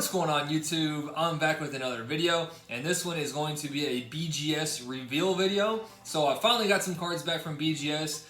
What's going on YouTube? I'm back with another video, and this one is going to be a BGS reveal video. So I finally got some cards back from BGS.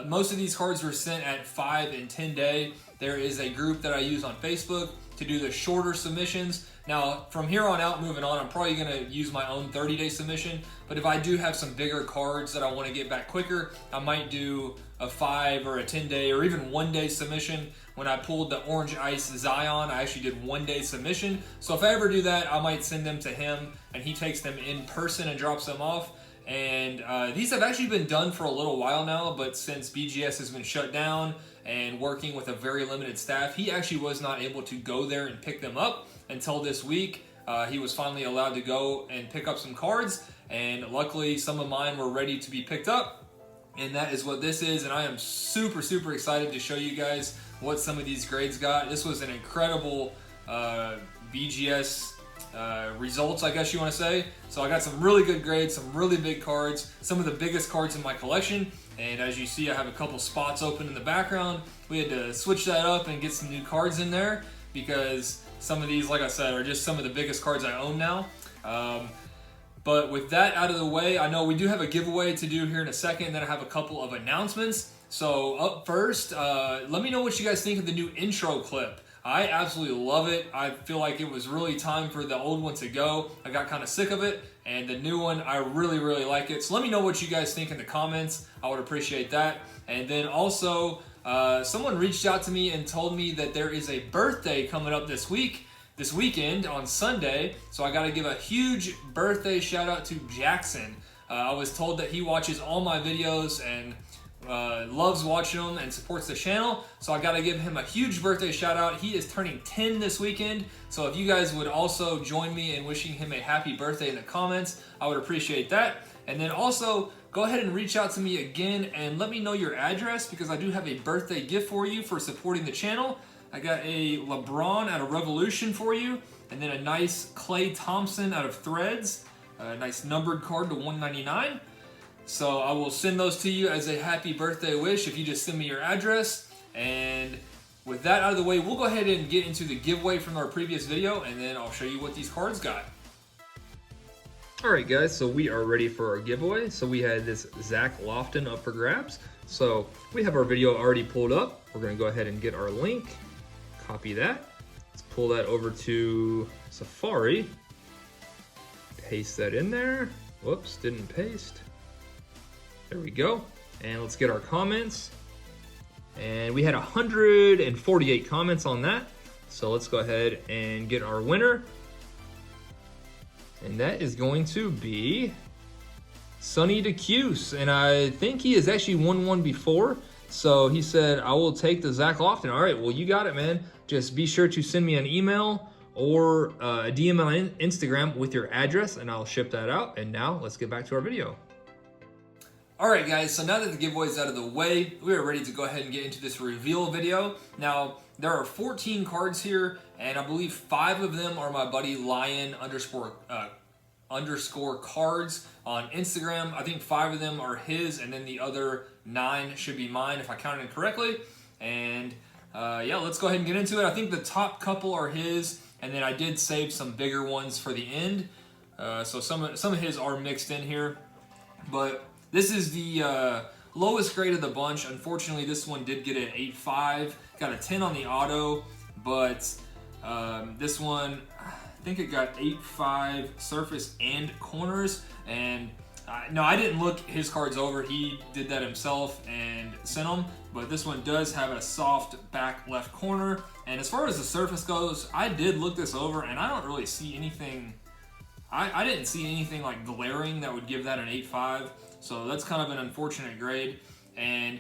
Most of these cards were sent at 5 and 10 day. There is a group that I use on Facebook to do the shorter submissions. Now from here on out, moving on, I'm probably going to use my own 30-day submission, but if I do have some bigger cards that I want to get back quicker, I might do a 5 or a 10-day or even 1-day submission. When I pulled the Orange Ice Zion, I actually did 1-day submission. So if I ever do that, I might send them to him and he takes them in person and drops them off. And these have actually been done for a little while now, but since BGS has been shut down and working with a very limited staff, he actually was not able to go there and pick them up until this week. He was finally allowed to go and pick up some cards, and luckily some of mine were ready to be picked up. And that is what this is, and I am super excited to show you guys what some of these grades got. This was an incredible BGS results, I guess you want to say. So I got some really good grades, some really big cards, some of the biggest cards in my collection. And as you see, I have a couple spots open in the background. We had to switch that up and get some new cards in there because some of these, like I said, are just some of the biggest cards I own now. But with that out of the way, I know we do have a giveaway to do here in a second, and then I have a couple of announcements. So up first, let me know what you guys think of the new intro clip. I absolutely love it. I feel like it was really time for the old one to go. I got kind of sick of it, and the new one, I really like it. So let me know what you guys think in the comments. I would appreciate that. And then also, someone reached out to me and told me that there is a birthday coming up this weekend on Sunday. So I got to give a huge birthday shout out to Jackson. I was told that he watches all my videos and loves watching them and supports the channel, so I got to give him a huge birthday shout out. He is turning 10 this weekend, so if you guys would also join me in wishing him a happy birthday in the comments, I would appreciate that. And then also go ahead and reach out to me again and let me know your address, because I do have a birthday gift for you for supporting the channel. I got a LeBron out of Revolution for you, and then a nice Klay Thompson out of Threads, a nice numbered card to 199. So I will send those to you as a happy birthday wish if you just send me your address. And with that out of the way, we'll go ahead and get into the giveaway from our previous video, and then I'll show you what these cards got. Alright guys, so we are ready for our giveaway. So we had this Zach Lofton up for grabs. So we have our video already pulled up. We're going to go ahead and get our link, copy that. Let's pull that over to Safari, paste that in there. Whoops, didn't paste. There we go. And let's get our comments. And we had 148 comments on that. So let's go ahead and get our winner. And that is going to be Sonny DeCuse. And I think he has actually won one before. So he said, I will take the Zach Lofton. All right, well, you got it, man. Just be sure to send me an email or a DM on Instagram with your address, and I'll ship that out. And now let's get back to our video. Alright guys, so now that the giveaway is out of the way, we are ready to go ahead and get into this reveal video. Now, there are 14 cards here, and I believe 5 of them are my buddy Lion underscore cards on Instagram. I think 5 of them are his, and then the other 9 should be mine if I counted it correctly. And yeah, let's go ahead and get into it. I think the top couple are his, and then I did save some bigger ones for the end. So some of his are mixed in here, but this is the lowest grade of the bunch. Unfortunately, this one did get an 8.5, got a 10 on the auto, but this one, I think it got 8.5 surface and corners. And no, I didn't look his cards over. He did that himself and sent them, but this one does have a soft back left corner. And as far as the surface goes, I did look this over, and I don't really see anything. I didn't see anything like glaring that would give that an 8.5. So that's kind of an unfortunate grade. And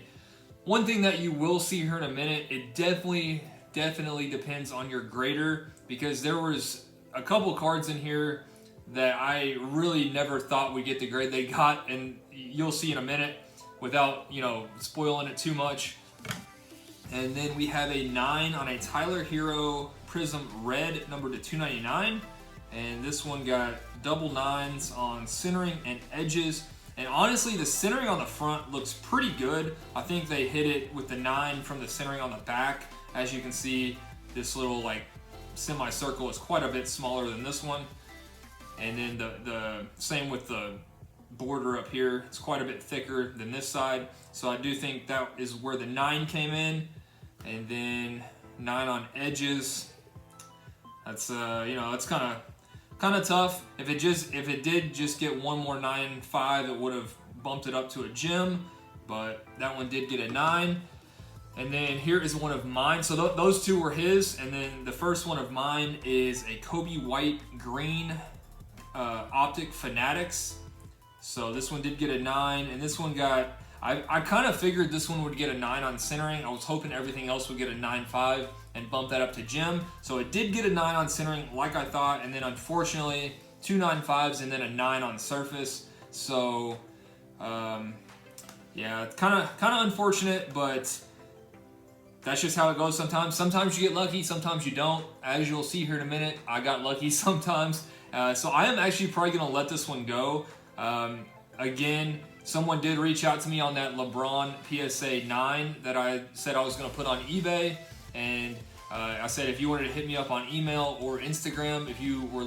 one thing that you will see here in a minute, it definitely depends on your grader, because there was a couple cards in here that I really never thought would get the grade they got, and you'll see in a minute without, you know, spoiling it too much. And then we have a 9 on a Tyler Hero Prism Red, numbered to 299. And this one got double 9s on centering and edges. And honestly, the centering on the front looks pretty good. I think they hit it with the 9 from the centering on the back. As you can see, this little like semicircle is quite a bit smaller than this one. And then the same with the border up here. It's quite a bit thicker than this side. So I do think that is where the 9 came in. And then 9 on edges. That's you know, it's kind of tough. If it did just get one more 9.5, it would have bumped it up to a gem. But that one did get a 9. And then here is one of mine. So those two were his. And then the first one of mine is a Kobe White green Optic Fanatics. So this one did get a 9, and this one got, I kind of figured this one would get a 9 on centering. I was hoping everything else would get a 9.5 and bump that up to gem. So it did get a 9 on centering like I thought, and then unfortunately 2 9.5s and then a 9 on surface. So yeah, it's kind of unfortunate, but that's just how it goes sometimes. Sometimes you get lucky, sometimes you don't. As you'll see here in a minute, I got lucky sometimes. So I am actually probably going to let this one go. Again, someone did reach out to me on that LeBron PSA 9 that I said I was going to put on eBay. And I said if you wanted to hit me up on email or Instagram, if you were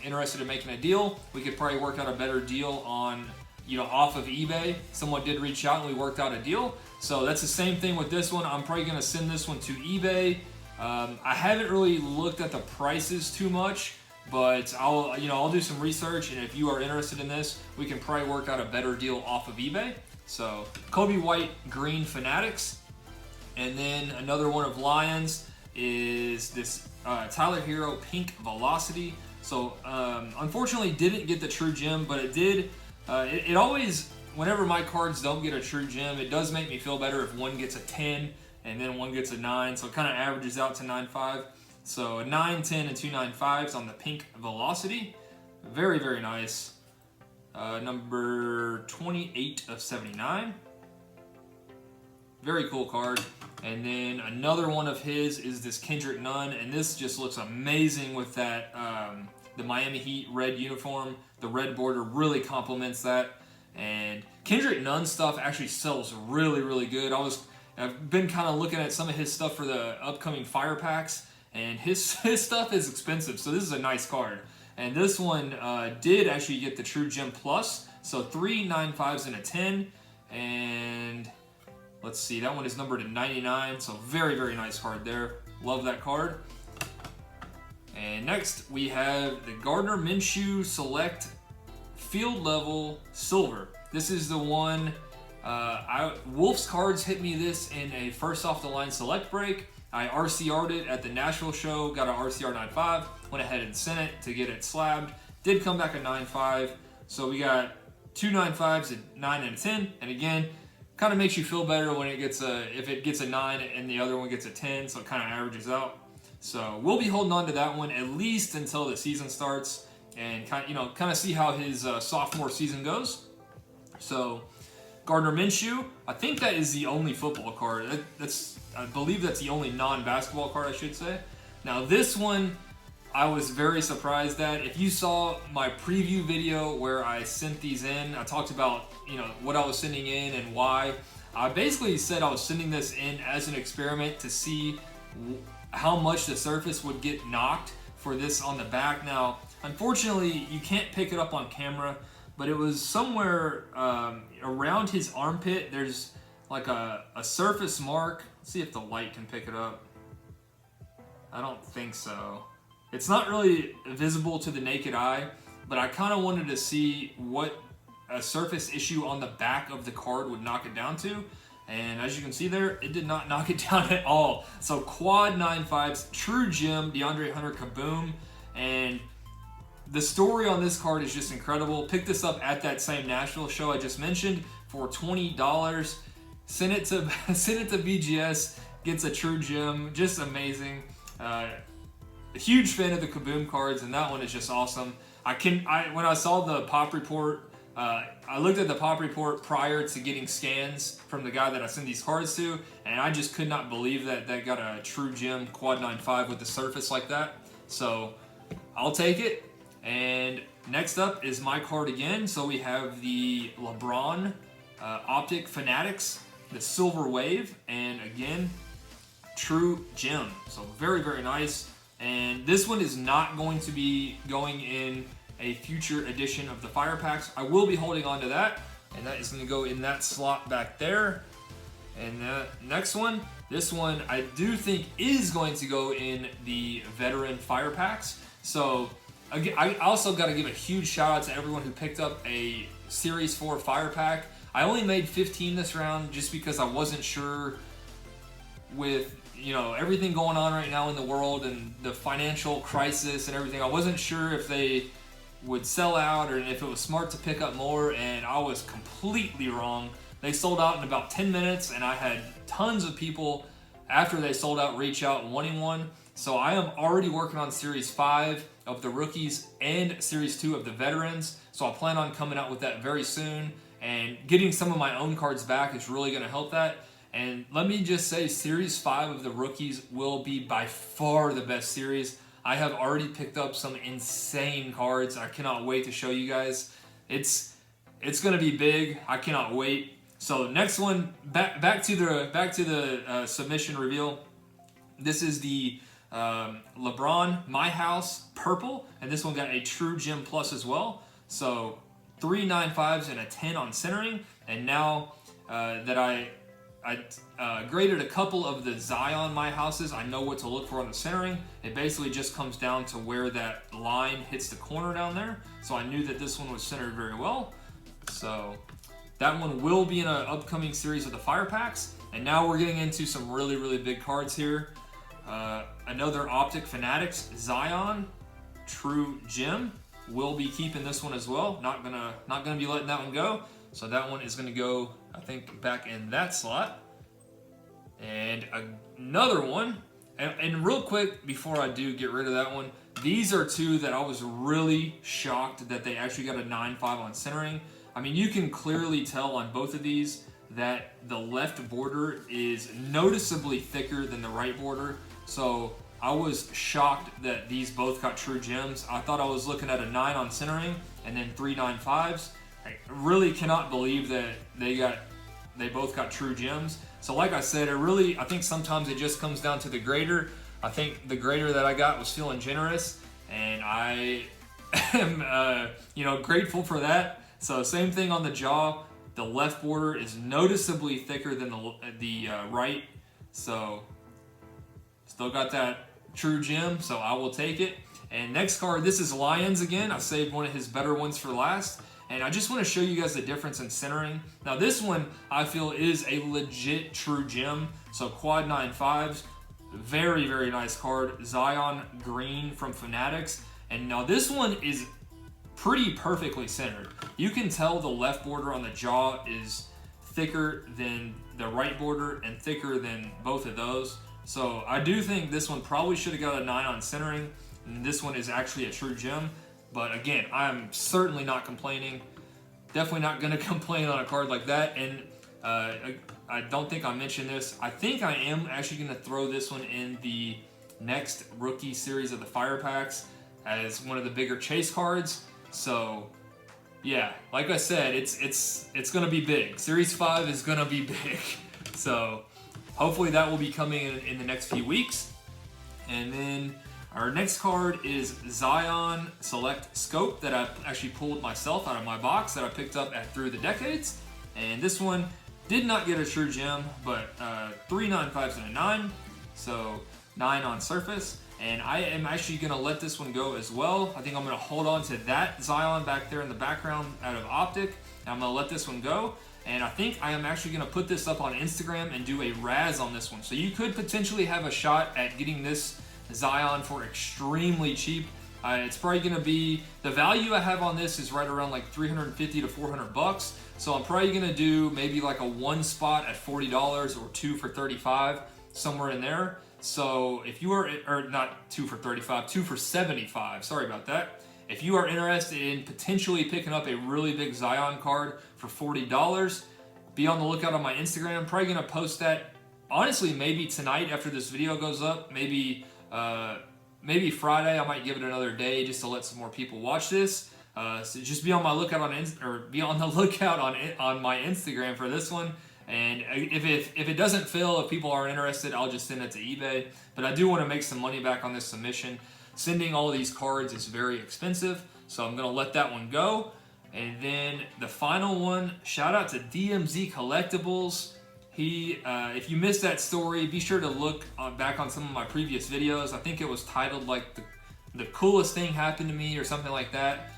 interested in making a deal, we could probably work out a better deal on, you know, off of eBay. Someone did reach out and we worked out a deal. So that's the same thing with this one. I'm probably going to send this one to eBay. I haven't really looked at the prices too much, but I'll do some research, and if you are interested in this, we can probably work out a better deal off of eBay. So Kobe White green Fanatics, and then another one of Lions is this Tyler Hero pink Velocity. So unfortunately didn't get the true gem, but it did. It always, whenever my cards don't get a true gem, it does make me feel better if one gets a 10 and then one gets a 9. So it kind of averages out to 9.5. So a 9, 10, and 2 9.5s on the pink Velocity. Very, very nice. Number 28 of 79. Very cool card. And then another one of his is this Kendrick Nunn, and this just looks amazing with that the Miami Heat red uniform. The red border really complements that. And Kendrick Nunn stuff actually sells really, really good. I've been kind of looking at some of his stuff for the upcoming fire packs, and his stuff is expensive, so this is a nice card. And this one did actually get the True Gem Plus, so 3 9.5s and a 10. And let's see, that one is numbered at 99, so very, very nice card there. Love that card. And next we have the Gardner Minshew Select Field Level Silver. This is the one, Wolf's Cards hit me this in a first off the line select break. I RCR'd it at the Nashville show, got an RCR 9.5, went ahead and sent it to get it slabbed. Did come back a 9.5, so we got 2 9.5s, a 9 and a 10. And again, kind of makes you feel better when it gets if it gets a 9 and the other one gets a 10, so it kind of averages out. So we'll be holding on to that one at least until the season starts, and kind of see how his sophomore season goes. So Gardner Minshew, I think that is the only football card. I believe that's the only non-basketball card, I should say. Now this one, I was very surprised at. If you saw my preview video where I sent these in, I talked about what I was sending in and why. I basically said I was sending this in as an experiment to see how much the surface would get knocked for this on the back. Now, unfortunately, you can't pick it up on camera, but it was somewhere around his armpit. There's like a surface mark. Let's see if the light can pick it up. I don't think so. It's not really visible to the naked eye, but I kind of wanted to see what a surface issue on the back of the card would knock it down to. And as you can see there, it did not knock it down at all. So quad 9.5s, true gem, DeAndre Hunter Kaboom. And the story on this card is just incredible. Picked this up at that same Nashville show I just mentioned for $20. Sent it to BGS, gets a true gem, just amazing. A huge fan of the Kaboom cards, and that one is just awesome. When I saw the pop report, I looked at the pop report prior to getting scans from the guy that I send these cards to, and I just could not believe that got a true gem quad 9.5 with the surface like that. So I'll take it. And next up is my card again. So we have the LeBron Optic Fanatics, the Silver Wave, and again, true gem. So very, very nice. And this one is not going to be going in a future edition of the fire packs. I will be holding on to that, and that is going to go in that slot back there. And the next one, this one I do think is going to go in the veteran fire packs. So again, I also got to give a huge shout out to everyone who picked up a Series 4 fire pack. I only made 15 this round just because I wasn't sure with, you know, everything going on right now in the world and the financial crisis and everything. I wasn't sure if they would sell out or if it was smart to pick up more, and I was completely wrong. They sold out in about 10 minutes, and I had tons of people after they sold out reach out wanting one. So I am already working on Series 5 of the rookies and Series 2 of the veterans. So I plan on coming out with that very soon, and getting some of my own cards back is really going to help that. And let me just say, Series 5 of the rookies will be by far the best series. I have already picked up some insane cards. I cannot wait to show you guys. It's going to be big. I cannot wait. So next one, back to the submission reveal. This is the LeBron My House purple, and this one got a True Gem Plus as well. So 3 9.5s and a 10 on centering. And now that I graded a couple of the Zion My Houses, I know what to look for on the centering. It basically just comes down to where that line hits the corner down there. So I knew that this one was centered very well. So that one will be in an upcoming series of the fire packs. And now we're getting into some really, really big cards here. Another Optic Fanatics Zion True Gem. Will be keeping this one as well. Not gonna be letting that one go. So that one is gonna go, I think, back in that slot. And another one. And real quick, before I do get rid of that one, these are two that I was really shocked that they actually got a 9.5 on centering. I mean, you can clearly tell on both of these that the left border is noticeably thicker than the right border. So I was shocked that these both got True Gems. I thought I was looking at a 9 on centering and then 3 9.5s. I really cannot believe that they both got True Gems. So like I said, I think sometimes it just comes down to the grader. I think the grader that I got was feeling generous, and I am grateful for that. So same thing on the jaw. The left border is noticeably thicker than the right. So still got that True Gem, so I will take it. And next card, this is Lions again. I saved one of his better ones for last. And I just want to show you guys the difference in centering. Now this one, I feel, is a legit True Gem. So quad 9.5s, very, very nice card. Zion Green from Fanatics. And now this one is pretty perfectly centered. You can tell the left border on the jaw is thicker than the right border and thicker than both of those. So I do think this one probably should have got a 9 on centering, and this one is actually a True Gem. But again, I'm certainly not complaining. Definitely not going to complain on a card like that. And I don't think I mentioned this. I think I am actually going to throw this one in the next rookie series of the fire packs as one of the bigger chase cards. So yeah, like I said, it's going to be big. Series 5 is going to be big. So hopefully that will be coming in the next few weeks. And then our next card is Zion Select Scope that I actually pulled myself out of my box that I picked up at Through the Decades. And this one did not get a True Gem, but 3 9.5s and a 9. So 9 on surface. And I am actually going to let this one go as well. I think I'm going to hold on to that Zion back there in the background out of Optic. And I'm going to let this one go. And I think I am actually going to put this up on Instagram and do a Raz on this one. So you could potentially have a shot at getting this Zion for extremely cheap. It's probably going to be, the value I have on this is right around like 350 to 400 bucks. So I'm probably going to do maybe like a one spot at $40 or 2 for 35, somewhere in there. So if you are, or not 2 for 35, 2 for 75, sorry about that. If you are interested in potentially picking up a really big Zion card for $40, be on the lookout on my Instagram. I'm probably going to post that, honestly, maybe tonight after this video goes up. Maybe Friday. I might give it another day just to let some more people watch this. So just be on my lookout on my Instagram for this one. And if it doesn't fill, if people aren't interested, I'll just send it to eBay. But I do want to make some money back on this submission. Sending all of these cards is very expensive, so I'm going to let that one go. And then the final one, shout out to DMZ Collectibles. If you missed that story, be sure to look back on some of my previous videos. I think it was titled like the coolest thing happened to me or something like that.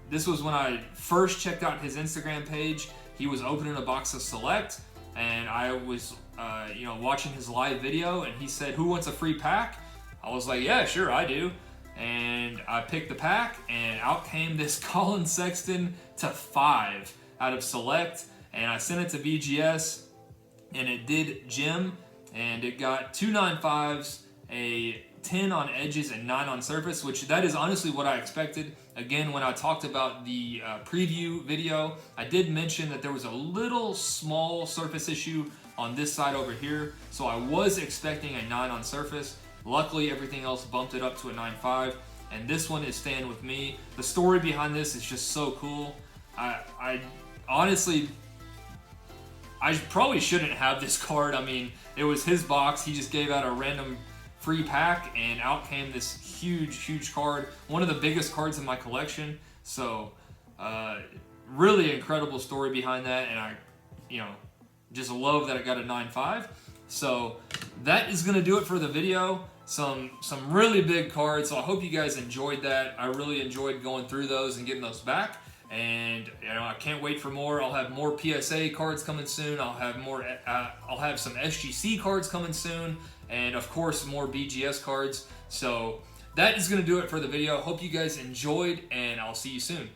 This was when I first checked out his Instagram page. He was opening a box of Select, and I was watching his live video, and he said, "Who wants a free pack?" I was like, "Yeah, sure, I do." And I picked the pack, and out came this Colin Sexton /5 out of Select, and I sent it to BGS, and it did gem, and it got 2 9.5s, a 10 on edges, and 9 on surface, which that is honestly what I expected. Again, when I talked about the preview video, I did mention that there was a little small surface issue on this side over here, so I was expecting a 9 on surface. Luckily, everything else bumped it up to a 9.5, and this one is staying with me. The story behind this is just so cool. I honestly, I probably shouldn't have this card. I mean, it was his box. He just gave out a random free pack, and out came this huge card. One of the biggest cards in my collection. So, really incredible story behind that, and I, just love that I got a 9.5. So that is gonna do it for the video. Some really big cards. So I hope you guys enjoyed that. I really enjoyed going through those and getting those back. And I can't wait for more. I'll have more PSA cards coming soon. I'll have more. I'll have some SGC cards coming soon, and of course more BGS cards. So that is gonna do it for the video. Hope you guys enjoyed, and I'll see you soon.